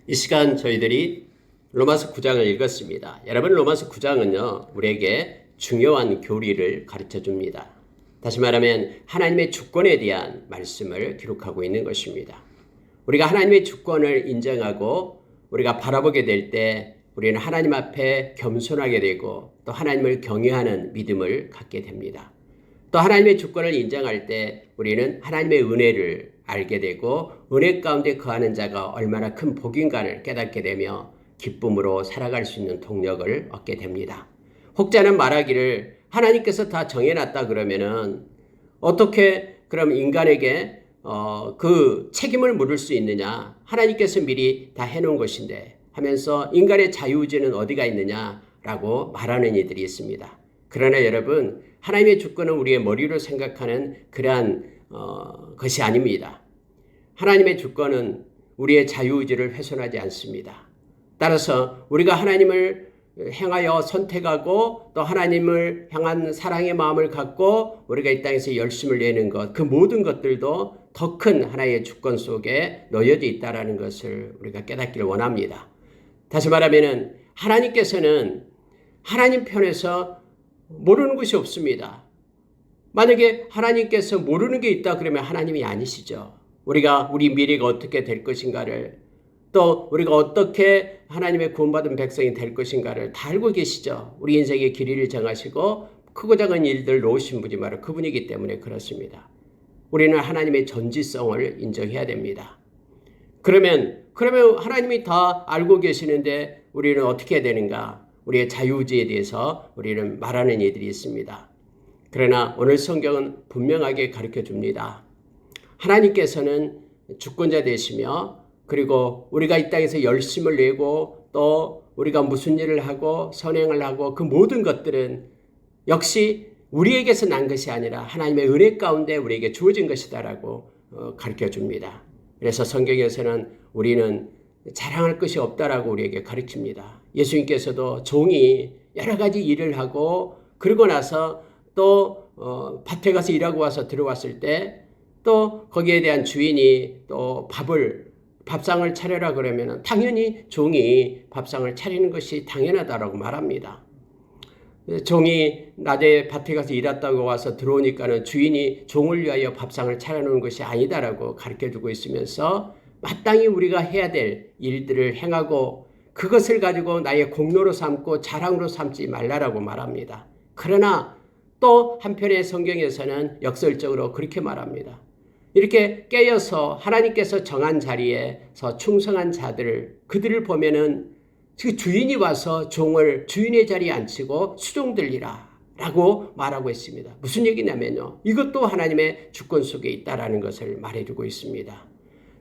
이 시간 저희들이 로마서 9장을 읽었습니다. 여러분, 로마서 9장은요, 우리에게 중요한 교리를 가르쳐 줍니다. 다시 말하면 하나님의 주권에 대한 말씀을 기록하고 있는 것입니다. 우리가 하나님의 주권을 인정하고 우리가 바라보게 될 때 우리는 하나님 앞에 겸손하게 되고 또 하나님을 경외하는 믿음을 갖게 됩니다. 또 하나님의 주권을 인정할 때 우리는 하나님의 은혜를 알게 되고 은혜 가운데 거하는 자가 얼마나 큰 복인가를 깨닫게 되며 기쁨으로 살아갈 수 있는 동력을 얻게 됩니다. 혹자는 말하기를 하나님께서 다 정해놨다 그러면은 어떻게 그럼 인간에게 그 책임을 물을 수 있느냐? 하나님께서 미리 다 해놓은 것인데 하면서 인간의 자유의지는 어디가 있느냐라고 말하는 이들이 있습니다. 그러나 여러분, 하나님의 주권은 우리의 머리로 생각하는 그러한 것이 아닙니다. 하나님의 주권은 우리의 자유의지를 훼손하지 않습니다. 따라서 우리가 하나님을 향하여 선택하고 또 하나님을 향한 사랑의 마음을 갖고 우리가 이 땅에서 열심을 내는 것, 그 모든 것들도 더 큰 하나의 주권 속에 놓여져 있다는 것을 우리가 깨닫기를 원합니다. 다시 말하면 하나님께서는 하나님 편에서 모르는 것이 없습니다. 만약에 하나님께서 모르는 게 있다 그러면 하나님이 아니시죠. 우리가 우리 미래가 어떻게 될 것인가를 또 우리가 어떻게 하나님의 구원받은 백성이 될 것인가를 다 알고 계시죠. 우리 인생의 길이를 정하시고 크고 작은 일들 놓으신 분이 바로 그분이기 때문에 그렇습니다. 우리는 하나님의 전지성을 인정해야 됩니다. 그러면 하나님이 다 알고 계시는데 우리는 어떻게 해야 되는가? 우리의 자유의지에 대해서 우리는 말하는 이들이 있습니다. 그러나 오늘 성경은 분명하게 가르쳐 줍니다. 하나님께서는 주권자 되시며 그리고 우리가 이 땅에서 열심을 내고 또 우리가 무슨 일을 하고 선행을 하고 그 모든 것들은 역시 우리에게서 난 것이 아니라 하나님의 은혜 가운데 우리에게 주어진 것이다라고 가르쳐 줍니다. 그래서 성경에서는 우리는 자랑할 것이 없다라고 우리에게 가르칩니다. 예수님께서도 종이 여러 가지 일을 하고 그러고 나서 또 밭에 가서 일하고 와서 들어왔을 때 또 거기에 대한 주인이 또 밥상을 차려라 그러면 당연히 종이 밥상을 차리는 것이 당연하다라고 말합니다. 종이 낮에 밭에 가서 일했다고 와서 들어오니까는 주인이 종을 위하여 밥상을 차려놓은 것이 아니다라고 가르쳐주고 있으면서 마땅히 우리가 해야 될 일들을 행하고 그것을 가지고 나의 공로로 삼고 자랑으로 삼지 말라라고 말합니다. 그러나 또 한편의 성경에서는 역설적으로 그렇게 말합니다. 이렇게 깨어서 하나님께서 정한 자리에서 충성한 자들, 그들을 보면은 그 주인이 와서 종을 주인의 자리에 앉히고 수종들리라 라고 말하고 있습니다. 무슨 얘기냐면요, 이것도 하나님의 주권 속에 있다라는 것을 말해주고 있습니다.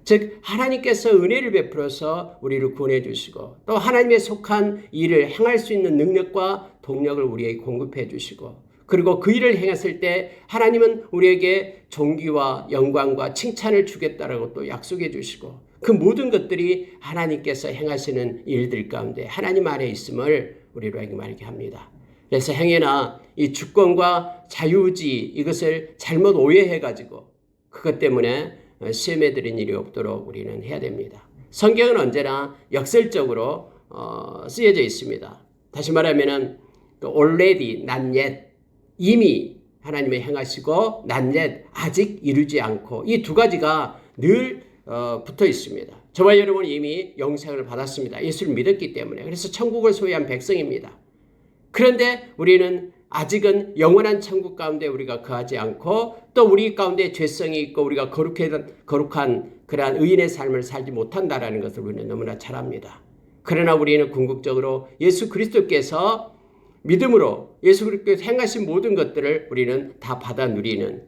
즉 하나님께서 은혜를 베풀어서 우리를 구원해 주시고 또 하나님의 속한 일을 행할 수 있는 능력과 동력을 우리에게 공급해 주시고 그리고 그 일을 행했을 때 하나님은 우리에게 존귀와 영광과 칭찬을 주겠다라고 또 약속해 주시고 그 모든 것들이 하나님께서 행하시는 일들 가운데 하나님 안에 있음을 우리로에게 말하게 합니다. 그래서 행여나 이 주권과 자유의지 이것을 잘못 오해해가지고 그것 때문에 시험에 들은 일이 없도록 우리는 해야 됩니다. 성경은 언제나 역설적으로 쓰여져 있습니다. 다시 말하면 already, not yet, 이미 하나님의 행하시고 not yet, 아직 이루지 않고 이 두 가지가 늘 붙어 있습니다. 저와 여러분은 이미 영생을 받았습니다. 예수를 믿었기 때문에. 그래서 천국을 소유한 백성입니다. 그런데 우리는 아직은 영원한 천국 가운데 우리가 거하지 않고 또 우리 가운데 죄성이 있고 우리가 거룩한 그러한 의인의 삶을 살지 못한다라는 것을 우리는 너무나 잘 압니다. 그러나 우리는 궁극적으로 예수 그리스도께서 믿음으로 예수 그리스도께서 행하신 모든 것들을 우리는 다 받아 누리는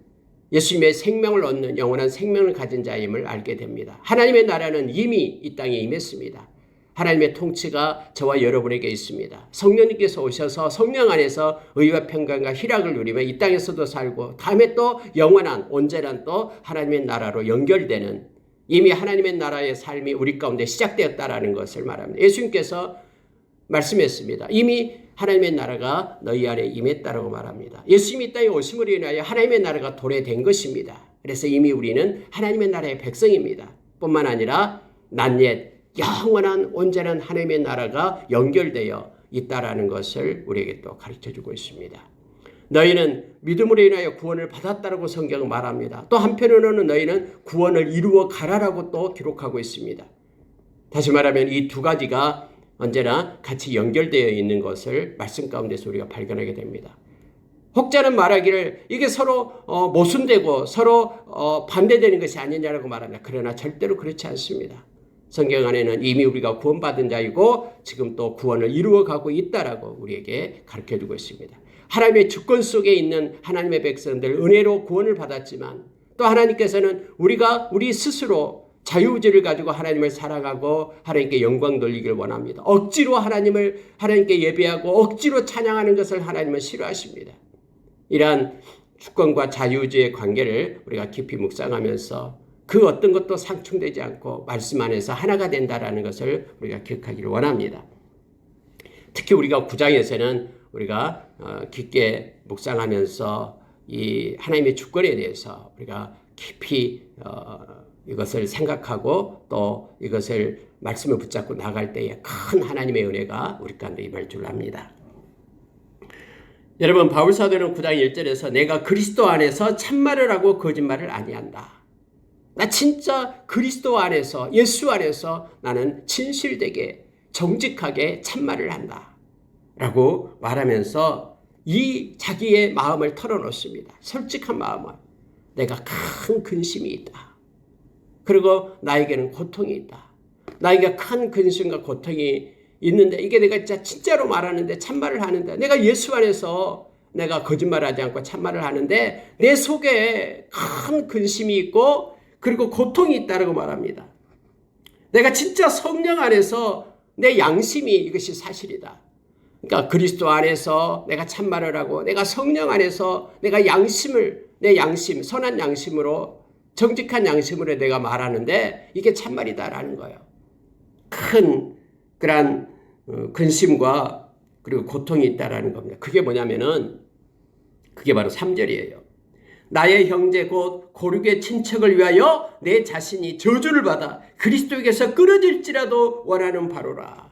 예수님의 생명을 얻는 영원한 생명을 가진 자임을 알게 됩니다. 하나님의 나라는 이미 이 땅에 임했습니다. 하나님의 통치가 저와 여러분에게 있습니다. 성령님께서 오셔서 성령 안에서 의와 평강과 희락을 누리며 이 땅에서도 살고 다음에 또 영원한 온전한 또 하나님의 나라로 연결되는 이미 하나님의 나라의 삶이 우리 가운데 시작되었다라는 것을 말합니다. 예수님께서 말씀했습니다. 이미 하나님의 나라가 너희 안에 임했다라고 말합니다. 예수님이 이 땅에 오심으로 인하여 하나님의 나라가 도래된 것입니다. 그래서 이미 우리는 하나님의 나라의 백성입니다. 뿐만 아니라 not yet, 영원한 온전한 하나님의 나라가 연결되어 있다라는 것을 우리에게 또 가르쳐주고 있습니다. 너희는 믿음으로 인하여 구원을 받았다라고 성경은 말합니다. 또 한편으로는 너희는 구원을 이루어 가라라고 또 기록하고 있습니다. 다시 말하면 이 두 가지가 언제나 같이 연결되어 있는 것을 말씀 가운데서 우리가 발견하게 됩니다. 혹자는 말하기를 이게 서로 모순되고 서로 반대되는 것이 아니냐라고 말합니다. 그러나 절대로 그렇지 않습니다. 성경 안에는 이미 우리가 구원받은 자이고 지금 또 구원을 이루어가고 있다라고 우리에게 가르쳐주고 있습니다. 하나님의 주권 속에 있는 하나님의 백성들 은혜로 구원을 받았지만 또 하나님께서는 우리가 우리 스스로 자유의지를 가지고 하나님을 사랑하고 하나님께 영광 돌리기를 원합니다. 억지로 하나님께 예배하고 억지로 찬양하는 것을 하나님은 싫어하십니다. 이러한 주권과 자유의지의 관계를 우리가 깊이 묵상하면서 그 어떤 것도 상충되지 않고 말씀 안에서 하나가 된다라는 것을 우리가 기억하기를 원합니다. 특히 우리가 9장에서는 우리가 깊게 묵상하면서 이 하나님의 주권에 대해서 우리가 깊이 이것을 생각하고 또 이것을 말씀을 붙잡고 나갈 때에 큰 하나님의 은혜가 우리 가운데 임할 줄 압니다. 여러분, 바울사도는 9장 1절에서 내가 그리스도 안에서 참말을 하고 거짓말을 아니한다. 나 진짜 그리스도 안에서 예수 안에서 나는 진실되게 정직하게 참말을 한다 라고 말하면서 이 자기의 마음을 털어놓습니다. 솔직한 마음을. 내가 큰 근심이 있다. 그리고 나에게는 고통이 있다. 나에게 큰 근심과 고통이 있는데 이게 내가 진짜로 말하는데 참말을 하는데 내가 예수 안에서 내가 거짓말하지 않고 참말을 하는데 내 속에 큰 근심이 있고 그리고 고통이 있다고 말합니다. 내가 진짜 성령 안에서 내 양심이 이것이 사실이다. 그러니까 그리스도 안에서 내가 참말을 하고 내가 성령 안에서 내가 내 양심, 선한 양심으로 정직한 양심으로 내가 말하는데 이게 참말이다라는 거예요. 큰 그런 근심과 그리고 고통이 있다라는 겁니다. 그게 뭐냐면은 그게 바로 3절이에요. 나의 형제 곧 고륙의 친척을 위하여 내 자신이 저주를 받아 그리스도에게서 끊어질지라도 원하는 바로라.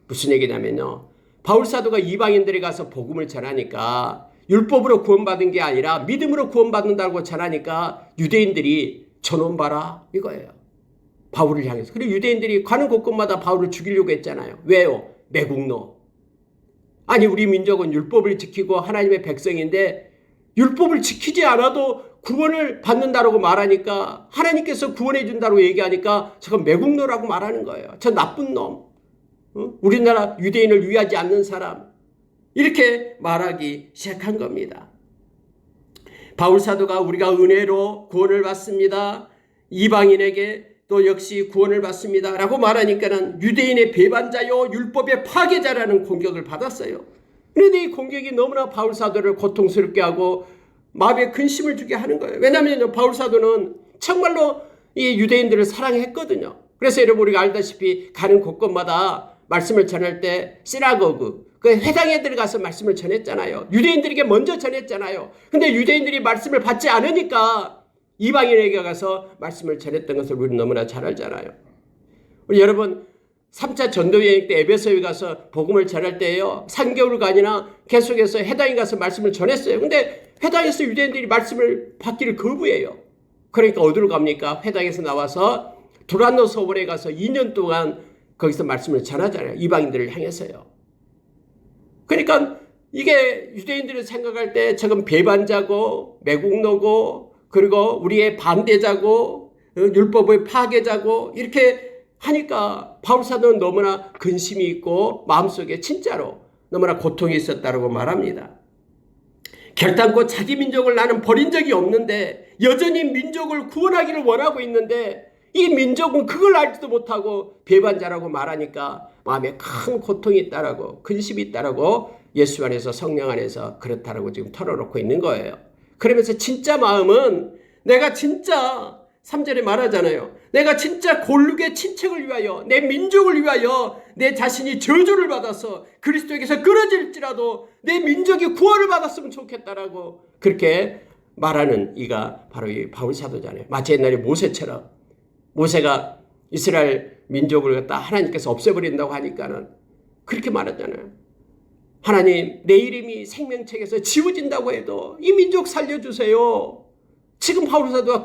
무슨 얘기냐면요. 바울사도가 이방인들에 가서 복음을 전하니까 율법으로 구원받은 게 아니라 믿음으로 구원받는다고 전하니까 유대인들이 저놈 봐라 이거예요. 바울을 향해서. 그리고 유대인들이 가는 곳곳마다 바울을 죽이려고 했잖아요. 왜요? 매국노. 아니 우리 민족은 율법을 지키고 하나님의 백성인데 율법을 지키지 않아도 구원을 받는다라고 말하니까 하나님께서 구원해 준다고 얘기하니까 저건 매국노라고 말하는 거예요. 저 나쁜 놈. 우리나라 유대인을 위하지 않는 사람. 이렇게 말하기 시작한 겁니다. 바울사도가 우리가 은혜로 구원을 받습니다. 이방인에게 또 역시 구원을 받습니다. 라고 말하니까는 유대인의 배반자요 율법의 파괴자라는 공격을 받았어요. 그런데 이 공격이 너무나 바울사도를 고통스럽게 하고 마음에 근심을 주게 하는 거예요. 왜냐하면 바울사도는 정말로 이 유대인들을 사랑했거든요. 그래서 여러분 우리가 알다시피 가는 곳곳마다 말씀을 전할 때 시나고그 그 회당에 들어가서 말씀을 전했잖아요. 유대인들에게 먼저 전했잖아요. 근데 유대인들이 말씀을 받지 않으니까 이방인에게 가서 말씀을 전했던 것을 우리는 너무나 잘 알잖아요. 우리 여러분 3차 전도여행 때 에베소에 가서 복음을 전할 때에요. 3개월간이나 계속해서 회당에 가서 말씀을 전했어요. 근데 회당에서 유대인들이 말씀을 받기를 거부해요. 그러니까 어디로 갑니까? 회당에서 나와서 두란노 서원에 가서 2년 동안 거기서 말씀을 전하잖아요. 이방인들을 향해서요. 그러니까 이게 유대인들이 생각할 때 저건 배반자고 매국노고 그리고 우리의 반대자고 율법의 파괴자고 이렇게 하니까 바울사도는 너무나 근심이 있고 마음속에 진짜로 너무나 고통이 있었다고 말합니다. 결단코 자기 민족을 나는 버린 적이 없는데 여전히 민족을 구원하기를 원하고 있는데 이 민족은 그걸 알지도 못하고 배반자라고 말하니까 마음에 큰 고통이 있다라고 근심이 있다라고 예수 안에서 성령 안에서 그렇다라고 지금 털어놓고 있는 거예요. 그러면서 진짜 마음은 내가 진짜 3절에 말하잖아요. 내가 진짜 골육의 친척을 위하여 내 민족을 위하여 내 자신이 저주를 받아서 그리스도에게서 끊어질지라도 내 민족이 구원을 받았으면 좋겠다라고 그렇게 말하는 이가 바로 이 바울 사도잖아요. 마치 옛날에 모세처럼 모세가 이스라엘 민족을 갖다 하나님께서 없애버린다고 하니까는 그렇게 말하잖아요. 하나님, 내 이름이 생명책에서 지워진다고 해도 이 민족 살려주세요. 지금 바울 사도가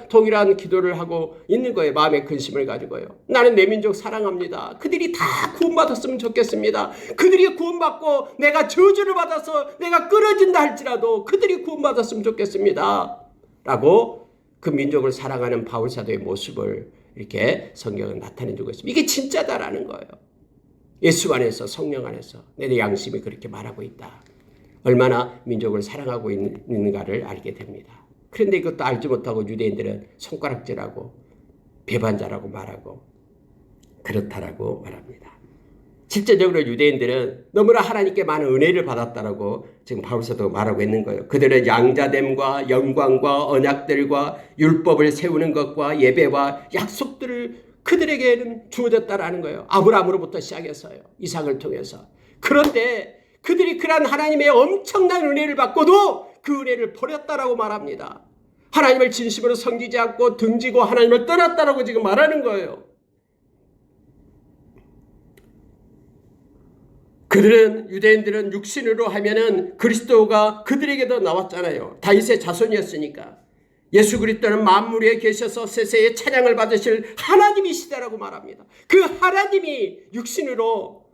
동일한 기도를 하고 있는 거예요. 마음의 근심을 가지고요. 나는 내 민족 사랑합니다. 그들이 다 구원받았으면 좋겠습니다. 그들이 구원받고 내가 저주를 받아서 내가 끊어진다 할지라도 그들이 구원받았으면 좋겠습니다. 라고 그 민족을 사랑하는 바울 사도의 모습을 이렇게 성경은 나타내주고 있습니다. 이게 진짜다라는 거예요. 예수 안에서, 성령 안에서 내 양심이 그렇게 말하고 있다. 얼마나 민족을 사랑하고 있는가를 알게 됩니다. 그런데 이것도 알지 못하고 유대인들은 손가락질하고 배반자라고 말하고 그렇다라고 말합니다. 실제적으로 유대인들은 너무나 하나님께 많은 은혜를 받았다라고 지금 바울 사도가 말하고 있는 거예요. 그들은 양자됨과 영광과 언약들과 율법을 세우는 것과 예배와 약속들을 그들에게는 주어졌다라는 거예요. 아브라함으로부터 시작해서요. 이삭을 통해서. 그런데 그들이 그러한 하나님의 엄청난 은혜를 받고도 그 은혜를 버렸다라고 말합니다. 하나님을 진심으로 섬기지 않고 등지고 하나님을 떠났다라고 지금 말하는 거예요. 유대인들은 육신으로 하면은 그리스도가 그들에게도 나왔잖아요. 다윗의 자손이었으니까. 예수 그리스도는 만물에 계셔서 세세의 찬양을 받으실 하나님이시다라고 말합니다. 그 하나님이 육신으로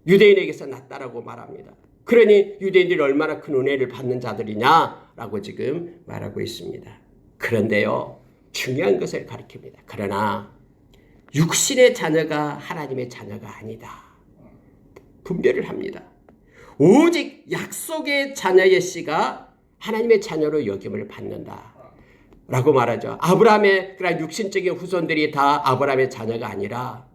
유대인에게서 났다라고 말합니다. 그러니 유대인들이 얼마나 큰 은혜를 받는 자들이냐라고 지금 말하고 있습니다. 그런데요, 중요한 것을 가리킵니다. 그러나 육신의 자녀가 하나님의 자녀가 아니다. 분별을 합니다. 오직 약속의 자녀의 씨가 하나님의 자녀로 여김을 받는다 라고 말하죠. 아브라함의 그런 육신적인 후손들이 다 아브라함의 자녀가 아니라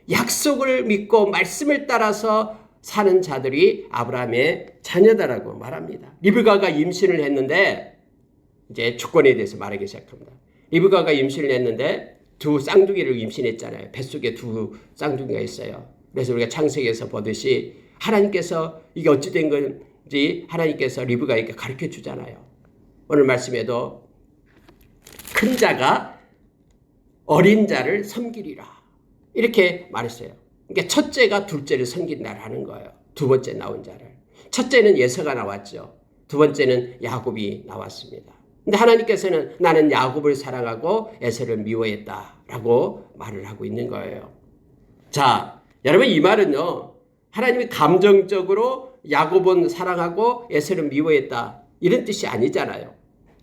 약속을 믿고 말씀을 따라서 사는 자들이 아브라함의 자녀다라고 말합니다. 리브가가 임신을 했는데 이제 주권에 대해서 말하기 시작합니다. 리브가가 임신을 했는데 두 쌍둥이를 임신했잖아요. 뱃속에 두 쌍둥이가 있어요. 그래서 우리가 창세기에서 보듯이 하나님께서 이게 어찌 된 건지 하나님께서 리브가에게 가르쳐 주잖아요. 오늘 말씀에도 큰 자가 어린 자를 섬기리라 이렇게 말했어요. 그러니까 첫째가 둘째를 섬긴다라는 거예요. 두 번째 나온 자를. 첫째는 예서가 나왔죠. 두 번째는 야곱이 나왔습니다. 근데 하나님께서는 나는 야곱을 사랑하고 에서를 미워했다라고 말을 하고 있는 거예요. 자, 여러분 이 말은요. 하나님이 감정적으로 야곱은 사랑하고 에서를 미워했다 이런 뜻이 아니잖아요.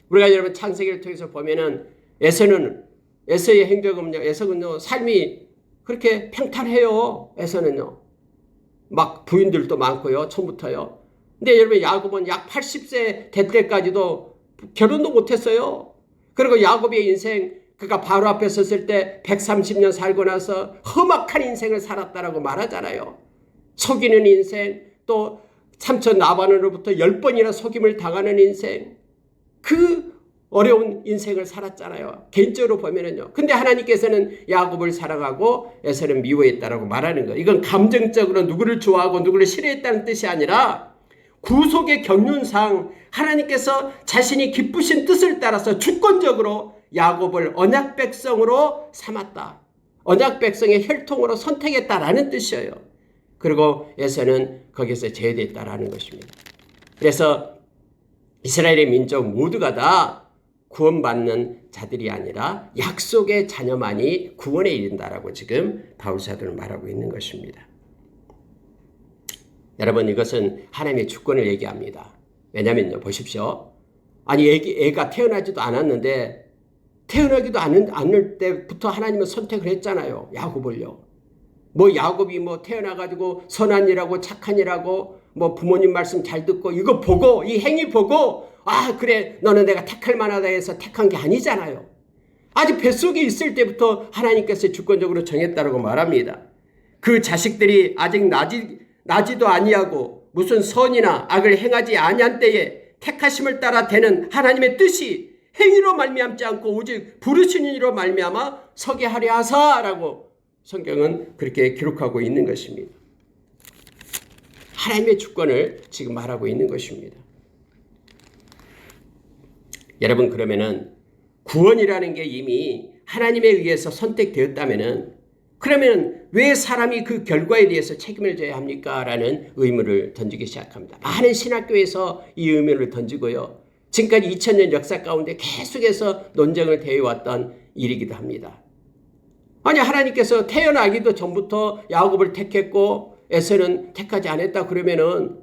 우리가 여러분 창세기를 통해서 보면은 에서의 행적은요. 에서는요. 삶이 그렇게 평탄해요. 에서는요. 막 부인들도 많고요. 처음부터요. 근데 여러분 야곱은 약 80세 될 때까지도 결혼도 못했어요. 그리고 야곱의 인생 그가 바로 앞에 섰을 때 130년 살고 나서 험악한 인생을 살았다라고 말하잖아요. 속이는 인생, 또 삼촌 라반으로부터 10번이나 속임을 당하는 인생, 그 어려운 인생을 살았잖아요. 개인적으로 보면은요. 근데 하나님께서는 야곱을 사랑하고 에서는 미워했다라고 말하는 거예요. 이건 감정적으로 누구를 좋아하고 누구를 싫어했다는 뜻이 아니라 구속의 경륜상 하나님께서 자신이 기쁘신 뜻을 따라서 주권적으로 야곱을 언약 백성으로 삼았다. 언약 백성의 혈통으로 선택했다라는 뜻이에요. 그리고 에서는 거기서 제외됐다라는 것입니다. 그래서 이스라엘의 민족 모두가 다 구원받는 자들이 아니라 약속의 자녀만이 구원에 이른다라고 지금 바울 사도는 말하고 있는 것입니다. 여러분 이것은 하나님의 주권을 얘기합니다. 왜냐면요 보십시오. 아니 애가 태어나지도 않았는데 태어나기도 않을 때부터 하나님은 선택을 했잖아요. 야곱을요. 뭐 야곱이 뭐 태어나가지고 선한 일하고 착한 일하고 뭐 부모님 말씀 잘 듣고 이거 보고 이 행위 보고 아 그래 너는 내가 택할 만하다 해서 택한 게 아니잖아요. 아직 뱃속에 있을 때부터 하나님께서 주권적으로 정했다고 말합니다. 그 자식들이 아직 나지도 아니하고 무슨 선이나 악을 행하지 아니한 때에 택하심을 따라 되는 하나님의 뜻이 행위로 말미암지 않고 오직 부르시는 이로 말미암아 서게 하려 하사라고 성경은 그렇게 기록하고 있는 것입니다. 하나님의 주권을 지금 말하고 있는 것입니다. 여러분 그러면은 구원이라는 게 이미 하나님에 의해서 선택되었다면은 그러면 왜 사람이 그 결과에 대해서 책임을 져야 합니까? 라는 의문을 던지기 시작합니다. 많은 신학교에서 이 의문을 던지고요. 지금까지 2000년 역사 가운데 계속해서 논쟁을 대해왔던 일이기도 합니다. 아니 하나님께서 태어나기도 전부터 야곱을 택했고 에서는 택하지 않았다 그러면은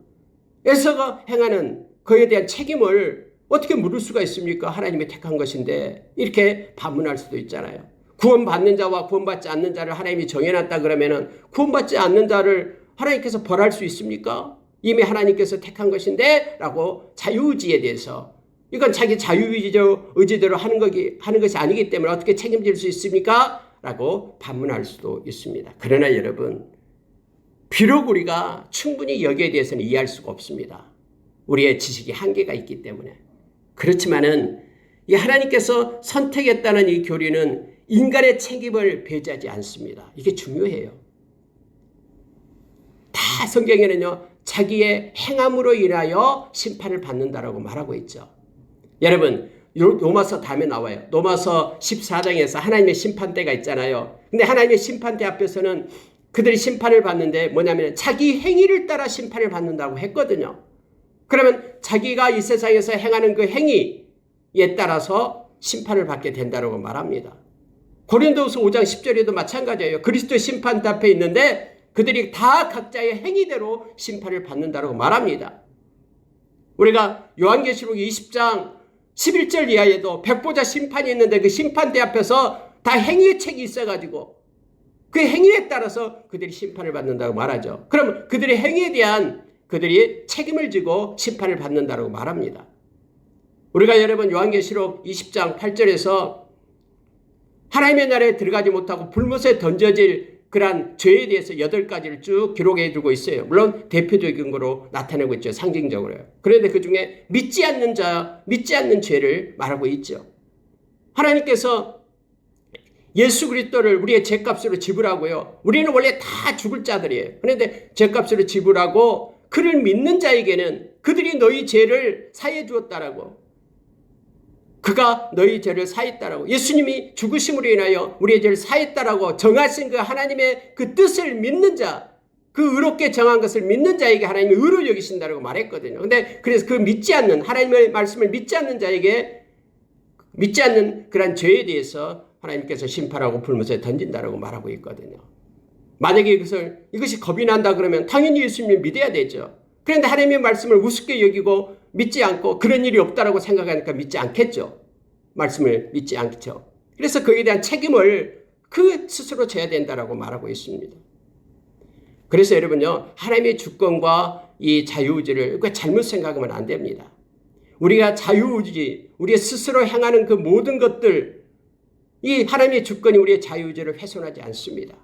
에서가 행하는 그에 대한 책임을 어떻게 물을 수가 있습니까? 하나님이 택한 것인데 이렇게 반문할 수도 있잖아요. 구원받는 자와 구원받지 않는 자를 하나님이 정해놨다 그러면은 구원받지 않는 자를 하나님께서 벌할 수 있습니까? 이미 하나님께서 택한 것인데 라고 자유의지에 대해서 이건 자기 자유의지대로 하는 것이 아니기 때문에 어떻게 책임질 수 있습니까? 라고 반문할 수도 있습니다. 그러나 여러분 비록 우리가 충분히 여기에 대해서는 이해할 수가 없습니다. 우리의 지식이 한계가 있기 때문에. 그렇지만은 이 하나님께서 선택했다는 이 교리는 인간의 책임을 배제하지 않습니다. 이게 중요해요. 다 성경에는요. 자기의 행함으로 인하여 심판을 받는다라고 말하고 있죠. 여러분 로마서 다음에 나와요. 로마서 14장에서 하나님의 심판대가 있잖아요. 근데 하나님의 심판대 앞에서는 그들이 심판을 받는데 뭐냐면 자기 행위를 따라 심판을 받는다고 했거든요. 그러면 자기가 이 세상에서 행하는 그 행위에 따라서 심판을 받게 된다고 말합니다. 고린도후서 5장 10절에도 마찬가지예요. 그리스도 심판대 앞에 있는데 그들이 다 각자의 행위대로 심판을 받는다고 말합니다. 우리가 요한계시록 20장 11절 이하에도 백보자 심판이 있는데 그 심판대 앞에서 다 행위의 책이 있어가지고 그 행위에 따라서 그들이 심판을 받는다고 말하죠. 그럼 그들의 행위에 대한 그들이 책임을 지고 심판을 받는다고 말합니다. 우리가 여러분 요한계시록 20장 8절에서 하나님의 나라에 들어가지 못하고 불못에 던져질 그러한 죄에 대해서 8가지를 쭉 기록해 두고 있어요. 물론 대표적인 거로 나타내고 있죠. 상징적으로요. 그런데 그 중에 믿지 않는 죄를 말하고 있죠. 하나님께서 예수 그리스도를 우리의 죄값으로 지불하고요. 우리는 원래 다 죽을 자들이에요. 그런데 죄값으로 지불하고 그를 믿는 자에게는 그들이 너희 죄를 사해 주었다라고. 그가 너희 죄를 사했다라고. 예수님이 죽으심으로 인하여 우리의 죄를 사했다라고 정하신 그 하나님의 그 뜻을 믿는 자, 그 의롭게 정한 것을 믿는 자에게 하나님이 의로 여기신다라고 말했거든요. 근데 그래서 그 믿지 않는 하나님의 말씀을 믿지 않는 자에게 믿지 않는 그런 죄에 대해서 하나님께서 심판하고 불못에 던진다라고 말하고 있거든요. 만약에 이것이 겁이 난다 그러면 당연히 예수님을 믿어야 되죠. 그런데 하나님의 말씀을 우습게 여기고 믿지 않고 그런 일이 없다라고 생각하니까 믿지 않겠죠. 말씀을 믿지 않죠. 그래서 거기에 대한 책임을 그 스스로 져야 된다라고 말하고 있습니다. 그래서 여러분요. 하나님의 주권과 이 자유의지를 잘못 생각하면 안 됩니다. 우리가 자유의지, 우리 스스로 행하는 그 모든 것들, 이 하나님의 주권이 우리의 자유의지를 훼손하지 않습니다.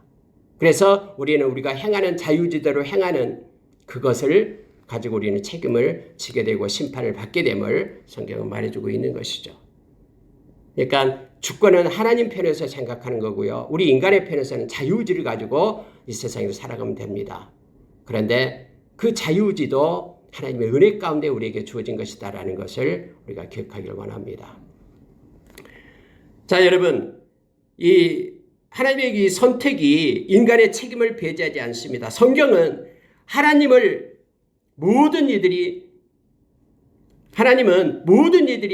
그래서 우리가 행하는 자유의지대로 행하는 그것을 가지고 우리는 책임을 지게 되고 심판을 받게 됨을 성경은 말해주고 있는 것이죠. 그러니까 주권은 하나님 편에서 생각하는 거고요. 우리 인간의 편에서는 자유의지를 가지고 이 세상에서 살아가면 됩니다. 그런데 그 자유의지도 하나님의 은혜 가운데 우리에게 주어진 것이다라는 것을 우리가 기억하기를 원합니다. 자, 여러분, 이 하나님의 이 선택이 인간의 책임을 배제하지 않습니다. 성경은 하나님은 모든 이들이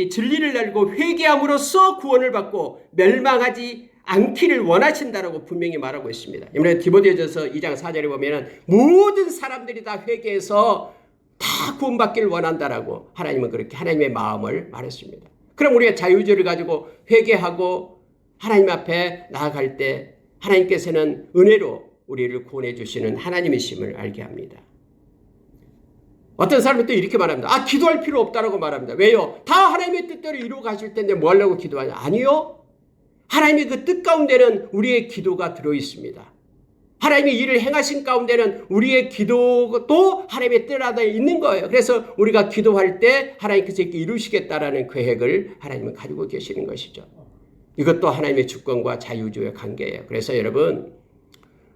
진리를 알고 회개함으로써 구원을 받고 멸망하지 않기를 원하신다라고 분명히 말하고 있습니다. 이번에 디모데전서 2장 4절에 보면은 모든 사람들이 다 회개해서 다 구원받기를 원한다라고 하나님은 그렇게 하나님의 마음을 말했습니다. 그럼 우리가 자유의지를 가지고 회개하고 하나님 앞에 나아갈 때 하나님께서는 은혜로 우리를 구원해 주시는 하나님이심을 알게 합니다. 어떤 사람은 또 이렇게 말합니다. 기도할 필요 없다라고 말합니다. 왜요? 다 하나님의 뜻대로 이루어 가실 텐데 뭐 하려고 기도하냐? 아니요. 하나님의 그 뜻 가운데는 우리의 기도가 들어있습니다. 하나님의 일을 행하신 가운데는 우리의 기도도 하나님의 뜻 안에 있는 거예요. 그래서 우리가 기도할 때 하나님께서 이렇게 이루시겠다라는 계획을 하나님은 가지고 계시는 것이죠. 이것도 하나님의 주권과 자유주의 관계예요. 그래서 여러분,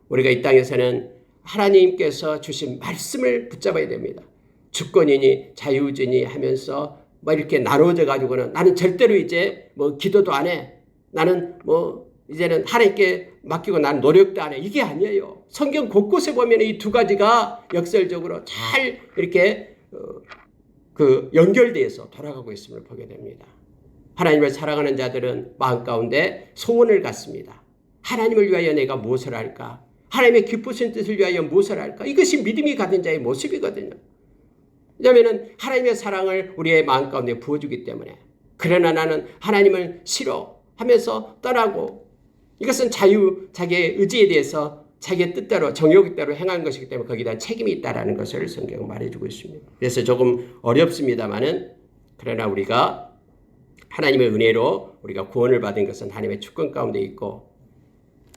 우리가 이 땅에서는 하나님께서 주신 말씀을 붙잡아야 됩니다. 주권이니 자유주의니 하면서 이렇게 나눠져 가지고는 나는 절대로 이제 기도도 안 해. 나는 이제는 하나님께 맡기고 나는 노력도 안 해. 이게 아니에요. 성경 곳곳에 보면 이 두 가지가 역설적으로 잘 이렇게 연결돼서 돌아가고 있음을 보게 됩니다. 하나님을 사랑하는 자들은 마음 가운데 소원을 갖습니다. 하나님을 위하여 내가 무엇을 할까? 하나님의 기쁘신 뜻을 위하여 무엇을 할까? 이것이 믿음이 가진 자의 모습이거든요. 왜냐하면 하나님의 사랑을 우리의 마음 가운데 부어주기 때문에. 그러나 나는 하나님을 싫어하면서 떠나고, 이것은 자기의 의지에 대해서 자기의 뜻대로 정욕대로 행한 것이기 때문에 거기에 대한 책임이 있다는 것을 성경은 말해주고 있습니다. 그래서 조금 어렵습니다만은, 그러나 우리가 하나님의 은혜로 우리가 구원을 받은 것은 하나님의 주권 가운데 있고,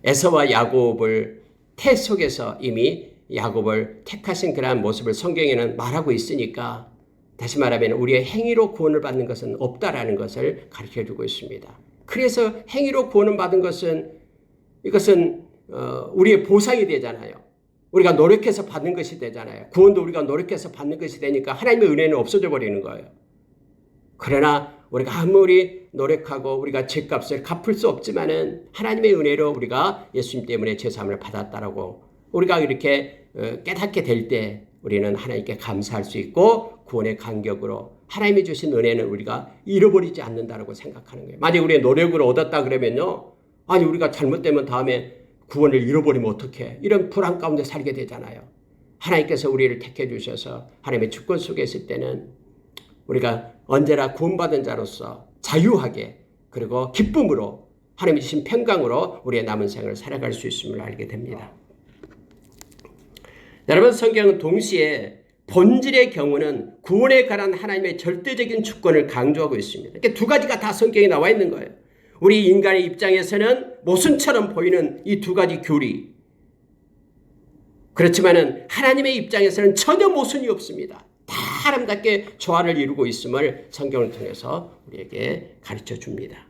에서와 야곱을 태 속에서 이미 야곱을 택하신 그러한 모습을 성경에는 말하고 있으니까, 다시 말하면 우리의 행위로 구원을 받는 것은 없다라는 것을 가르쳐주고 있습니다. 그래서 행위로 구원을 받은 것은, 이것은 우리의 보상이 되잖아요. 우리가 노력해서 받는 것이 되잖아요. 구원도 우리가 노력해서 받는 것이 되니까 하나님의 은혜는 없어져 버리는 거예요. 그러나 우리가 아무리 노력하고 우리가 죄값을 갚을 수 없지만은 하나님의 은혜로 우리가 예수님 때문에 죄사함을 받았다라고 우리가 이렇게 깨닫게 될 때 우리는 하나님께 감사할 수 있고, 구원의 간격으로 하나님이 주신 은혜는 우리가 잃어버리지 않는다라고 생각하는 거예요. 만약 우리의 노력으로 얻었다 그러면요, 아니 우리가 잘못되면 다음에 구원을 잃어버리면 어떡해? 이런 불안 가운데 살게 되잖아요. 하나님께서 우리를 택해 주셔서 하나님의 주권 속에 있을 때는 우리가 언제나 구원받은 자로서 자유하게, 그리고 기쁨으로 하나님이 주신 평강으로 우리의 남은 생을 살아갈 수 있음을 알게 됩니다. 여러분, 성경은 동시에 본질의 경우는 구원에 관한 하나님의 절대적인 주권을 강조하고 있습니다. 이렇게 두 가지가 다 성경에 나와 있는 거예요. 우리 인간의 입장에서는 모순처럼 보이는 이 두 가지 교리. 그렇지만은 하나님의 입장에서는 전혀 모순이 없습니다. 다 아름답게 조화를 이루고 있음을 성경을 통해서 우리에게 가르쳐 줍니다.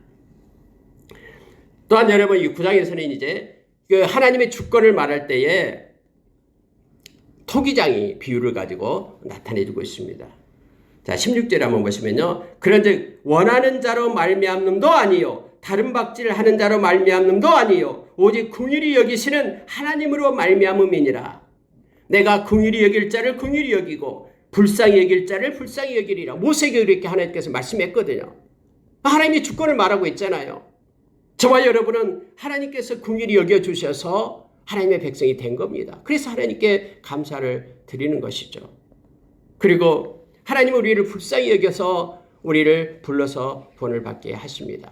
또한 여러분, 이 9장에서는 이제 하나님의 주권을 말할 때에 토기장이 비유를 가지고 나타내주고 있습니다. 자, 16절에 한번 보시면요. 그런즉 원하는 자로 말미암음도 아니요, 다른 박질을 하는 자로 말미암음도 아니요, 오직 긍휼히 여기시는 하나님으로 말미암음이니라. 내가 긍휼히 여길 자를 긍휼히 여기고 불쌍히 여길 자를 불쌍히 여기리라. 모세에게 이렇게 하나님께서 말씀했거든요. 하나님이 주권을 말하고 있잖아요. 저와 여러분은 하나님께서 긍휼히 여겨주셔서 하나님의 백성이 된 겁니다. 그래서 하나님께 감사를 드리는 것이죠. 그리고 하나님은 우리를 불쌍히 여겨서 우리를 불러서 구원을 받게 하십니다.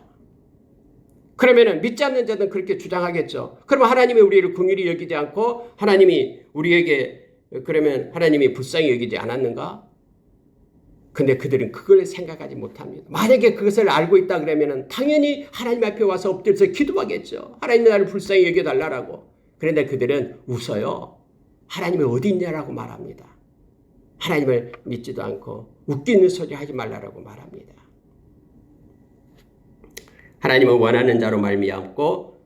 그러면은 믿지 않는 자들은 그렇게 주장하겠죠. 그러면 하나님이 우리를 긍휼히 여기지 않고 하나님이 우리에게, 그러면 하나님이 불쌍히 여기지 않았는가? 근데 그들은 그걸 생각하지 못합니다. 만약에 그것을 알고 있다 그러면은 당연히 하나님 앞에 와서 엎드려서 기도하겠죠. 하나님 나를 불쌍히 여겨달라고. 그런데 그들은 웃어요. 하나님이 어디 있냐라고 말합니다. 하나님을 믿지도 않고 웃기는 소리 하지 말라라고 말합니다. 하나님은 원하는 자로 말미암고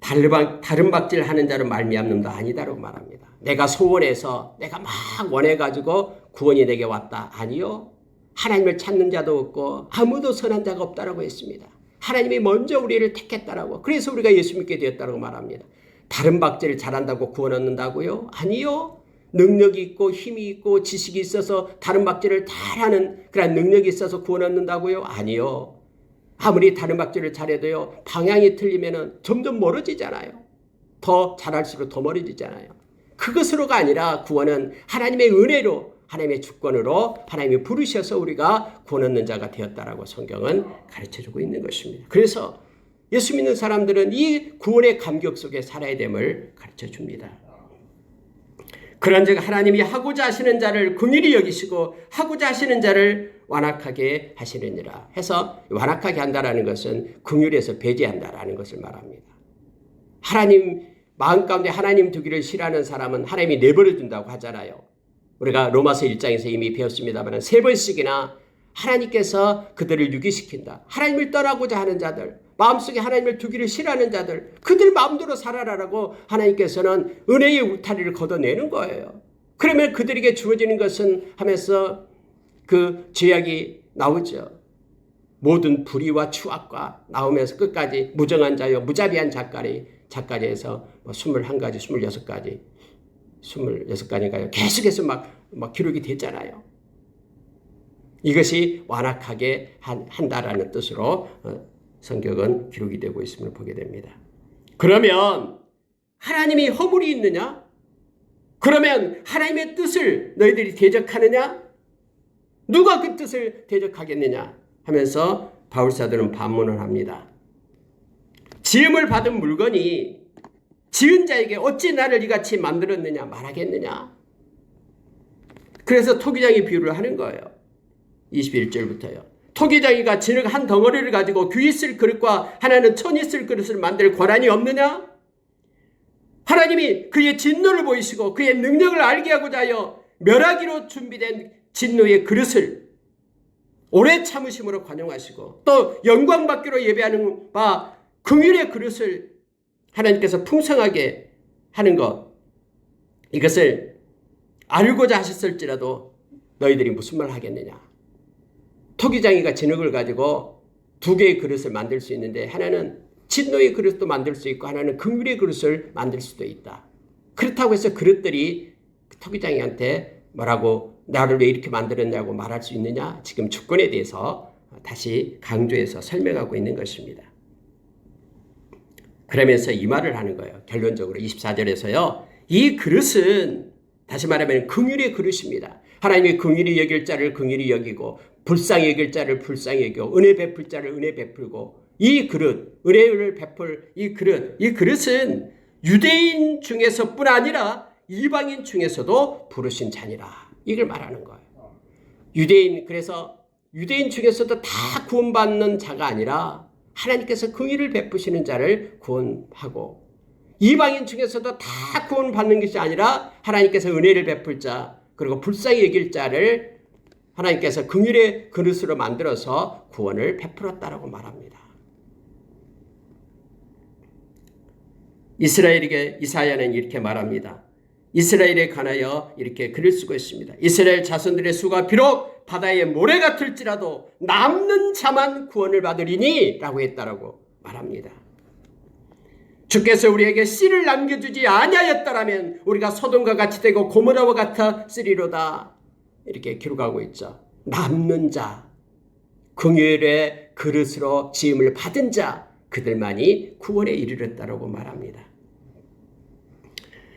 다른 박질하는 자로 말미암는 도 아니다라고 말합니다. 내가 소원해서 내가 막 원해가지고 구원이 내게 왔다. 아니요. 하나님을 찾는 자도 없고 아무도 선한 자가 없다라고 했습니다. 하나님이 먼저 우리를 택했다라고. 그래서 우리가 예수 믿게 되었다라고 말합니다. 다른 박질을 잘한다고 구원 얻는다고요? 아니요. 능력이 있고 힘이 있고 지식이 있어서 다른 박질을 잘하는 그런 능력이 있어서 구원 얻는다고요? 아니요. 아무리 다른 박질을 잘해도요, 방향이 틀리면은 점점 멀어지잖아요. 더 잘할수록 더 멀어지잖아요. 그것으로가 아니라 구원은 하나님의 은혜로, 하나님의 주권으로 하나님이 부르셔서 우리가 구원 얻는 자가 되었다라고 성경은 가르쳐주고 있는 것입니다. 그래서 예수 믿는 사람들은 이 구원의 감격 속에 살아야 됨을 가르쳐줍니다. 그런즉 하나님이 하고자 하시는 자를 긍휼히 여기시고 하고자 하시는 자를 완악하게 하시느니라 해서, 완악하게 한다라는 것은 긍휼에서 배제한다라는 것을 말합니다. 하나님 마음 가운데 하나님 두기를 싫어하는 사람은 하나님이 내버려 둔다고 하잖아요. 우리가 로마서 1장에서 이미 배웠습니다만 3번씩이나 하나님께서 그들을 유기시킨다. 하나님을 떠나고자 하는 자들, 마음속에 하나님을 두기를 싫어하는 자들, 그들 마음대로 살아라라고 하나님께서는 은혜의 울타리를 걷어내는 거예요. 그러면 그들에게 주어지는 것은 하면서 그 죄악이 나오죠. 모든 불의와 추악과 나오면서 끝까지 무정한 자여 무자비한 작가리 해서 21가지, 26가지, 26가지인가요? 계속해서 막 기록이 됐잖아요. 이것이 완악하게 한다라는 뜻으로 성경은 기록이 되고 있음을 보게 됩니다. 그러면 하나님이 허물이 있느냐? 그러면 하나님의 뜻을 너희들이 대적하느냐? 누가 그 뜻을 대적하겠느냐? 하면서 바울사도는 반문을 합니다. 지음을 받은 물건이 지은 자에게 어찌 나를 이같이 만들었느냐 말하겠느냐? 그래서 토기장이 비유를 하는 거예요. 21절부터요. 토기장이가 진흙 한 덩어리를 가지고 귀 쓸 그릇과 하나는 천이 쓸 그릇을 만들 권한이 없느냐? 하나님이 그의 진노를 보이시고 그의 능력을 알게 하고자 하여 멸하기로 준비된 진노의 그릇을 오래 참으심으로 관용하시고 또 영광 받기로 예배하는 바 긍휼의 그릇을 하나님께서 풍성하게 하는 것, 이것을 알고자 하셨을지라도 너희들이 무슨 말 하겠느냐? 토기장이가 진흙을 가지고 두 개의 그릇을 만들 수 있는데 하나는 진노의 그릇도 만들 수 있고 하나는 긍휼의 그릇을 만들 수도 있다. 그렇다고 해서 그릇들이 토기장이한테 뭐라고 나를 왜 이렇게 만들었냐고 말할 수 있느냐? 지금 주권에 대해서 다시 강조해서 설명하고 있는 것입니다. 그러면서 이 말을 하는 거예요. 결론적으로 24절에서요. 이 그릇은 다시 말하면 긍휼의 그릇입니다. 하나님이 긍휼히 여길 자를 긍휼히 여기고 불쌍히 여길 자를 불쌍히 여기고 은혜 베풀 자를 은혜 베풀고 이 그릇, 은혜를 베풀 이 그릇은 유대인 중에서뿐 아니라 이방인 중에서도 부르신 자니라. 이걸 말하는 거예요. 그래서 유대인 중에서도 다 구원받는 자가 아니라 하나님께서 긍휼을 베푸시는 자를 구원하고 이방인 중에서도 다 구원받는 것이 아니라 하나님께서 은혜를 베풀 자 그리고 불쌍히 여길 자를 하나님께서 긍휼의 그릇으로 만들어서 구원을 베풀었다라고 말합니다. 이스라엘에게 이사야는 이렇게 말합니다. 이스라엘에 관하여 이렇게 글을 쓰고 있습니다. 이스라엘 자손들의 수가 비록 바다의 모래 같을지라도 남는 자만 구원을 받으리니 라고 했다라고 말합니다. 주께서 우리에게 씨를 남겨주지 아니하였다라면 우리가 소돔과 같이 되고 고모라와 같았으리로다. 이렇게 기록하고 있죠. 남는 자, 긍휼의 그릇으로 지음을 받은 자, 그들만이 구원에 이르렀다라고 말합니다.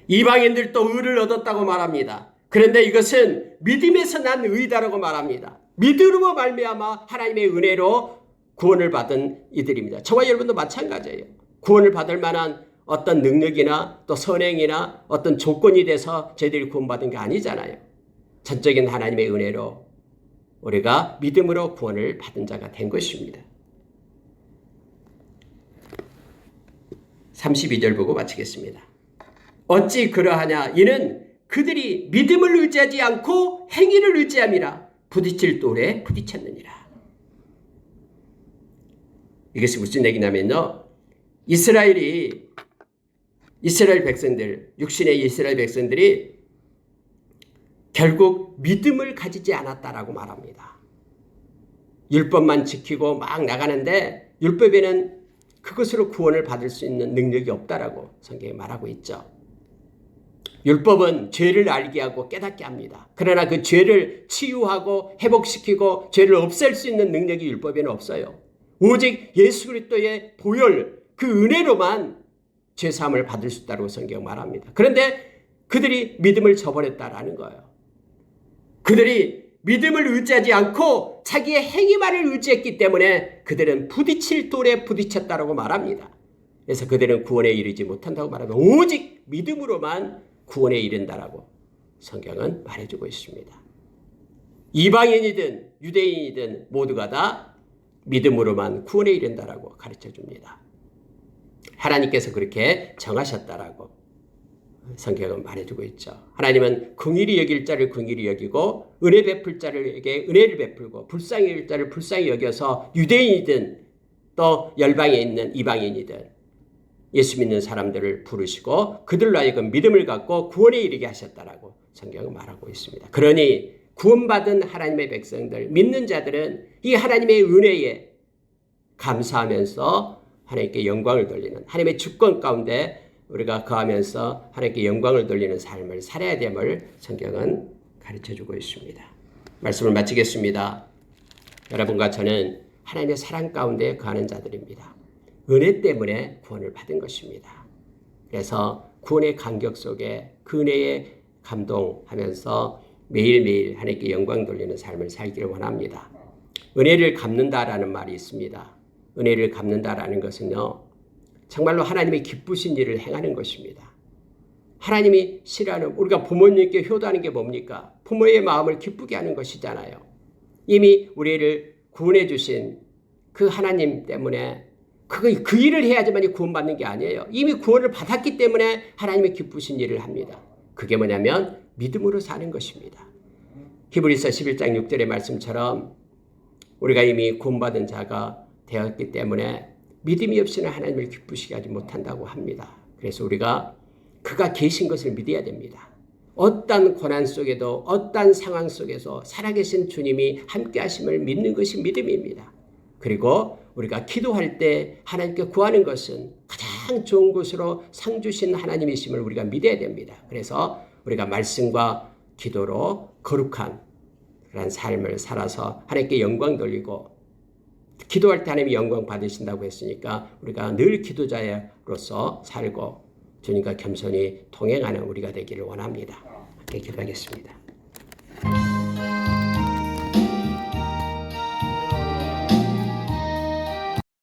이방인들도 의를 얻었다고 말합니다. 그런데 이것은 믿음에서 난 의다라고 말합니다. 믿음으로 말미암아 하나님의 은혜로 구원을 받은 이들입니다. 저와 여러분도 마찬가지예요. 구원을 받을 만한 어떤 능력이나 또 선행이나 어떤 조건이 돼서 저희들이 구원받은 게 아니잖아요. 전적인 하나님의 은혜로 우리가 믿음으로 구원을 받은 자가 된 것입니다. 32절 보고 마치겠습니다. 어찌 그러하냐? 이는 그들이 믿음을 의지하지 않고 행위를 의지함이라 부딪힐 돌에 부딪혔느니라. 이것이 무슨 얘기냐면요. 이스라엘 백성들, 육신의 이스라엘 백성들이 결국 믿음을 가지지 않았다라고 말합니다. 율법만 지키고 막 나가는데 율법에는 그것으로 구원을 받을 수 있는 능력이 없다라고 성경에 말하고 있죠. 율법은 죄를 알게 하고 깨닫게 합니다. 그러나 그 죄를 치유하고 회복시키고 죄를 없앨 수 있는 능력이 율법에는 없어요. 오직 예수 그리스도의 보혈, 그 은혜로만 죄사함을 받을 수 있다고 성경 말합니다. 그런데 그들이 믿음을 저버렸다라는 거예요. 그들이 믿음을 의지하지 않고 자기의 행위만을 의지했기 때문에 그들은 부딪힐 돌에 부딪혔다라고 말합니다. 그래서 그들은 구원에 이르지 못한다고 말하면 오직 믿음으로만 구원에 이른다라고 성경은 말해주고 있습니다. 이방인이든 유대인이든 모두가 다 믿음으로만 구원에 이른다라고 가르쳐줍니다. 하나님께서 그렇게 정하셨다라고 성경은 말해주고 있죠. 하나님은 긍휼히 여길 자를 긍휼히 여기고 은혜 베풀 자에게 은혜를 베풀고 불쌍히 여길 자를 불쌍히 여겨서 유대인이든 또 열방에 있는 이방인이든 예수 믿는 사람들을 부르시고 그들로 하여금 믿음을 갖고 구원에 이르게 하셨다라고 성경은 말하고 있습니다. 그러니 구원받은 하나님의 백성들, 믿는 자들은 이 하나님의 은혜에 감사하면서 하나님께 영광을 돌리는, 하나님의 주권 가운데 우리가 거하면서 하나님께 영광을 돌리는 삶을 살아야 됨을 성경은 가르쳐주고 있습니다. 말씀을 마치겠습니다. 여러분과 저는 하나님의 사랑 가운데 거하는 자들입니다. 은혜 때문에 구원을 받은 것입니다. 그래서 구원의 간격 속에 그 은혜에 감동하면서 매일매일 하나님께 영광 돌리는 삶을 살기를 원합니다. 은혜를 갚는다라는 말이 있습니다. 은혜를 갚는다라는 것은요, 정말로 하나님의 기쁘신 일을 행하는 것입니다. 하나님이 싫어하는, 우리가 부모님께 효도하는 게 뭡니까? 부모의 마음을 기쁘게 하는 것이잖아요. 이미 우리를 구원해 주신 그 하나님 때문에 그 일을 해야지만 구원받는 게 아니에요. 이미 구원을 받았기 때문에 하나님의 기쁘신 일을 합니다. 그게 뭐냐면 믿음으로 사는 것입니다. 히브리서 11장 6절의 말씀처럼 우리가 이미 구원받은 자가 되었기 때문에 믿음이 없이는 하나님을 기쁘시게 하지 못한다고 합니다. 그래서 우리가 그가 계신 것을 믿어야 됩니다. 어떤 고난 속에도 어떤 상황 속에서 살아계신 주님이 함께 하심을 믿는 것이 믿음입니다. 그리고 우리가 기도할 때 하나님께 구하는 것은 가장 좋은 것으로 상 주신 하나님이심을 우리가 믿어야 됩니다. 그래서 우리가 말씀과 기도로 거룩한 그런 삶을 살아서 하나님께 영광 돌리고, 기도할 때 하나님이 영광 받으신다고 했으니까 우리가 늘 기도자로서 살고 주님과 겸손히 동행하는 우리가 되기를 원합니다. 함께 기도하겠습니다.